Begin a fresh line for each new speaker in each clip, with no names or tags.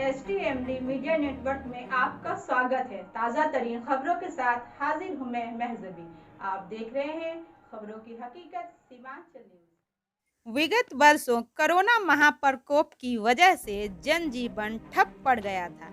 STMD media network में आपका स्वागत है। ताज़ा तरीन खबरों के साथ हाजिर हूँ मैं महजबी। आप देख रहे हैं खबरों की हकीकत सीमांचल न्यूज। विगत वर्षों कोरोना महाप्रकोप की वजह से जनजीवन ठप पड़ गया था।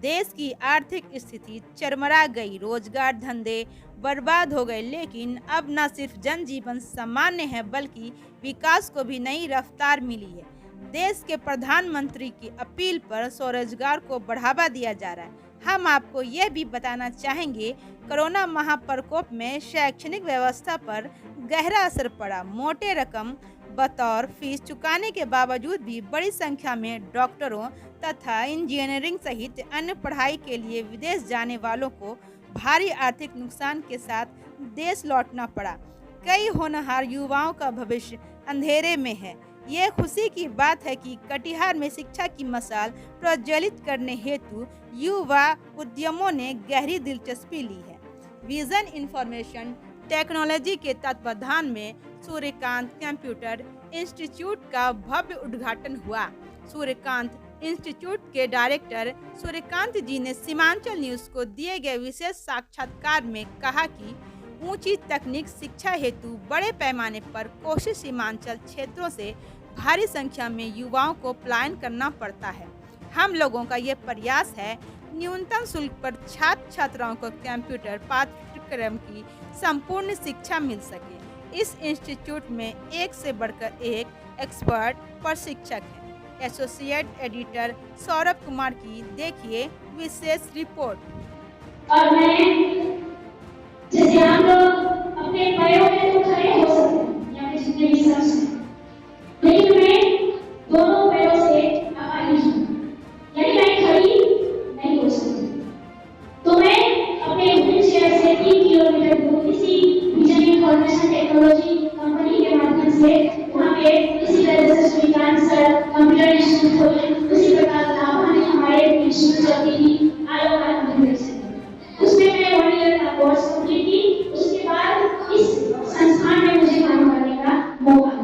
देश की आर्थिक स्थिति चरमरा गई, रोजगार धंधे बर्बाद हो गए। लेकिन अब न सिर्फ जनजीवन सामान्य है बल्कि विकास को भी नई रफ्तार मिली है। देश के प्रधानमंत्री की अपील पर स्वरोजगार को बढ़ावा दिया जा रहा है। हम आपको यह भी बताना चाहेंगे, कोरोना महाप्रकोप में शैक्षणिक व्यवस्था पर गहरा असर पड़ा। मोटे रकम बतौर फीस चुकाने के बावजूद भी बड़ी संख्या में डॉक्टरों तथा इंजीनियरिंग सहित अन्य पढ़ाई के लिए विदेश जाने वालों को भारी आर्थिक नुकसान के साथ देश लौटना पड़ा। कई होनहार युवाओं का भविष्य अंधेरे में है। ये खुशी की बात है कि कटिहार में शिक्षा की मशाल प्रज्वलित करने हेतु युवा उद्यमों ने गहरी दिलचस्पी ली है। विजन इंफॉर्मेशन टेक्नोलॉजी के तत्वाधान में सूर्यकांत कंप्यूटर इंस्टीट्यूट का भव्य उद्घाटन हुआ। सूर्यकांत इंस्टीट्यूट के डायरेक्टर सूर्यकांत जी ने सीमांचल न्यूज को दिए गए विशेष साक्षात्कार में कहा कि ऊंची तकनीक शिक्षा हेतु बड़े पैमाने पर कोशी सीमांचल क्षेत्रों से भारी संख्या में युवाओं को पलायन करना पड़ता है। हम लोगों का ये प्रयास है न्यूनतम शुल्क पर छात्र छात्राओं को कंप्यूटर पाठ्यक्रम की संपूर्ण शिक्षा मिल सके। इस इंस्टीट्यूट में एक से बढ़कर एक एक्सपर्ट प्रशिक्षक है। एसोसिएट एडिटर सौरभ कुमार की देखिए विशेष रिपोर्ट।
और मैं जैसे हम लोग अपने पैरों पे तो खड़े हो सकते हैं या फिर जितने भी शख्स हैं, लेकिन मैं दोनों पैरों से अपाहिज हूँ, यानी मैं खड़ी नहीं हो सकती। तो मैं अपने व्हील चेयर से 3 किलोमीटर दूर किसी विजन इंफॉर्मेशन टेक्नोलॉजी कंपनी के माध्यम से वहाँ पे इसी तरह से श्रीकांत सर कंप्यूटर इंस्टीट्यूट खोले। उसी प्रकार लाभा ने हमारे इंस्टीट्यूट चलती थी आलोक यूनिवर्सिटी, उसमें मैं 1 ईयर का कोर्स कंप्लीट की। उसके बाद इस संस्थान में मुझे काम करने का मौका मिला।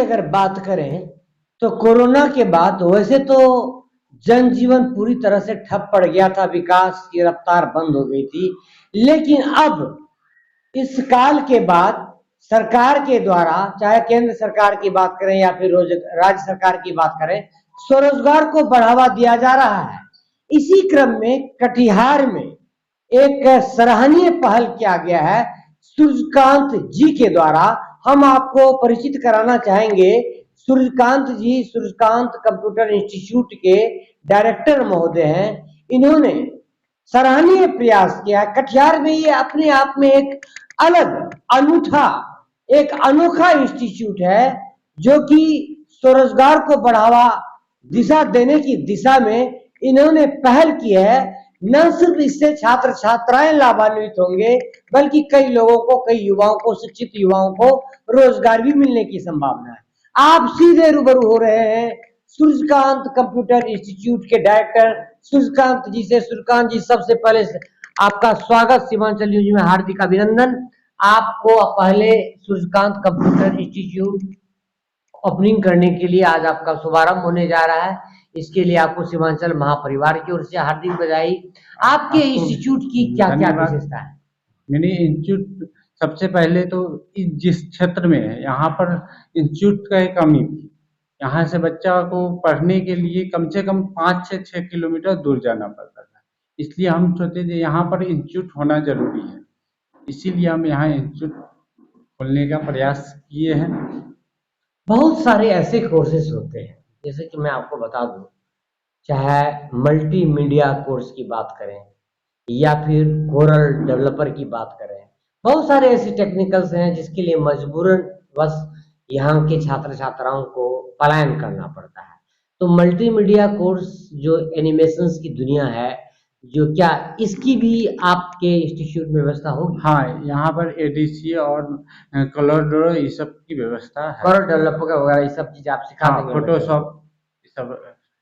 अगर बात करें तो कोरोना के बाद वैसे तो जनजीवन पूरी तरह से ठप पड़ गया था, विकास की रफ्तार बंद हो गई थी। लेकिन अब इस काल के बाद सरकार के द्वारा, चाहे केंद्र सरकार की बात करें या फिर राज्य सरकार की बात करें, स्वरोजगार को बढ़ावा दिया जा रहा है। इसी क्रम में कटिहार में एक सराहनीय पहल किया गया है सूर्यकांत जी के द्वारा। हम आपको परिचित कराना चाहेंगे सूर्यकांत जी। सूर्यकांत कंप्यूटर इंस्टीट्यूट के डायरेक्टर महोदय हैं। इन्होंने सराहनीय प्रयास किया। कटिहार में ये अपने आप में एक अलग एक अनोखा इंस्टीट्यूट है जो कि स्वरोजगार को बढ़ावा दिशा देने की दिशा में इन्होंने पहल की है। न सिर्फ इससे छात्र छात्राएं लाभान्वित होंगे बल्कि कई लोगों को, कई युवाओं को, शिक्षित युवाओं को रोजगार भी मिलने की संभावना है। आप सीधे रूबरू हो रहे हैं सूर्यकांत कंप्यूटर इंस्टीट्यूट के डायरेक्टर सूर्यकांत जी से। सूर्यकांत जी, सबसे पहले आपका स्वागत सीमांचल न्यूज में, हार्दिक अभिनंदन। आपको पहले सूर्यकांत कंप्यूटर इंस्टीट्यूट ओपनिंग करने के लिए आज आपका शुभारंभ होने जा रहा है। इसके लिए आपको सीमांचल महापरिवार की ओर से हार्दिक बधाई। आपके इंस्टीट्यूट की क्या क्या विशेषता है?
मेरे इंस्टीट्यूट सबसे पहले तो जिस क्षेत्र में है यहाँ पर इंस्टीट्यूट का एक कमी थी। यहाँ से बच्चा को पढ़ने के लिए कम से कम 5 से 6 किलोमीटर दूर जाना पड़ता था। इसलिए हम सोचे थे यहाँ पर इंस्टीट्यूट होना जरूरी है, इसीलिए हम यहाँ इंस्टीट्यूट खोलने का प्रयास किए हैं।
बहुत सारे ऐसे कोर्सेज होते हैं, जैसे कि मैं आपको बता दूं, चाहे मल्टीमीडिया कोर्स की बात करें या फिर कोरल डेवलपर की बात करें, बहुत सारे ऐसे टेक्निकल्स हैं जिसके लिए मजबूरन बस यहाँ के छात्र छात्राओं को पलायन करना पड़ता है। तो मल्टीमीडिया कोर्स जो एनिमेशंस की दुनिया है, जो क्या इसकी भी आपके इंस्टीट्यूट में व्यवस्था होगी?
हाँ, यहाँ पर एडीसी और कलर ड्रॉ ये सब की व्यवस्था है।
कलर डेवलपर वगैरह ये सब चीज आप सिखा
हाँ,
देंगे?
फोटोशॉप ये सब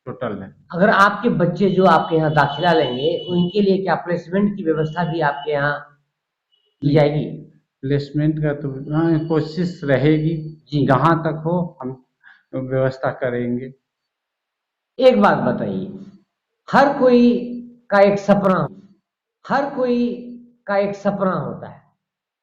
टोटल है।
अगर आपके बच्चे जो आपके यहाँ दाखिला लेंगे उनके लिए क्या प्लेसमेंट की व्यवस्था भी आपके यहाँ की जाएगी?
प्लेसमेंट का तो हाँ, कोशिश रहेगी,
जी।
जहाँ तक हो हम व्यवस्था करेंगे।
एक बात बताइए, हर कोई का एक सपना हर कोई का एक सपना होता है।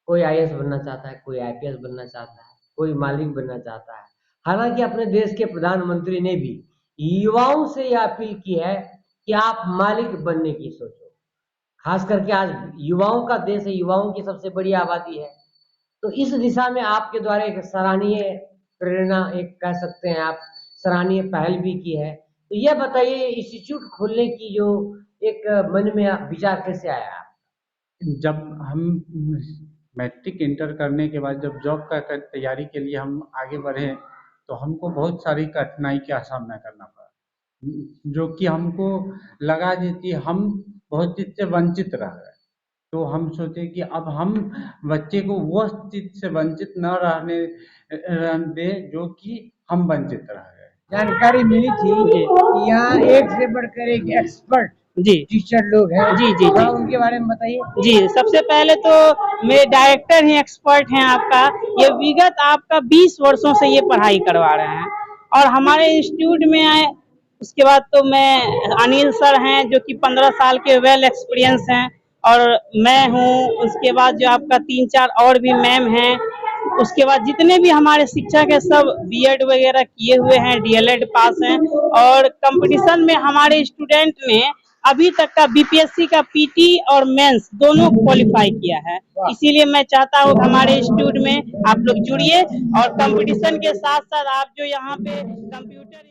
कोई आईएएस बनना चाहता है, कोई आईपीएस बनना चाहता है, कोई मालिक बनना चाहता है। हालांकि अपने देश के प्रधानमंत्री ने भी युवाओं से यह अपील की है कि आप मालिक बनने की सोचो। खास करके आज युवाओं का देश है, युवाओं की सबसे बड़ी आबादी है। तो इस दिशा में आपके द्वारा एक सराहनीय प्रेरणा, एक कह सकते हैं आप सराहनीय पहल भी की है। तो यह बताइए, इंस्टीट्यूट खोलने की जो एक मन में विचार कैसे आया?
जब हम मैट्रिक इंटर करने के बाद जब जॉब का तैयारी के लिए हम आगे बढ़े, तो हमको बहुत सारी कठिनाई का सामना करना पड़ा, जो कि हमको लगा कि हम बहुत चीज से वंचित रह गए। तो हम सोचे कि अब हम बच्चे को वो चीज से वंचित न रहने दे जो कि हम वंचित रह गए।
जानकारी मिली थी कि यहाँ एक से बढ़कर एक एक्सपर्ट
जी
टीचर लोग हैं।
जी जी
थोड़ा
जी
उनके बारे में बताइए।
जी। सबसे पहले तो मेरे डायरेक्टर ही एक्सपर्ट हैं आपका। ये विगत आपका 20 वर्षों से ये पढ़ाई करवा रहे हैं और हमारे इंस्टीट्यूट में आए। उसके बाद तो मैं अनिल सर हैं जो कि 15 साल के वेल एक्सपीरियंस हैं और मैं हूँ। उसके बाद जो आपका 3-4 और भी मैम हैं। उसके बाद जितने भी हमारे शिक्षक हैं सब बीएड वगैरह किए हुए हैं, डीएलएड पास हैं और कंपटीशन में हमारे स्टूडेंट ने अभी तक का बीपीएससी का पीटी और मेंस दोनों क्वालिफाई किया है। इसीलिए मैं चाहता हूँ हमारे इंस्टीट्यूट में आप लोग जुड़िए और कंपटीशन के साथ साथ आप जो यहाँ पे कंप्यूटर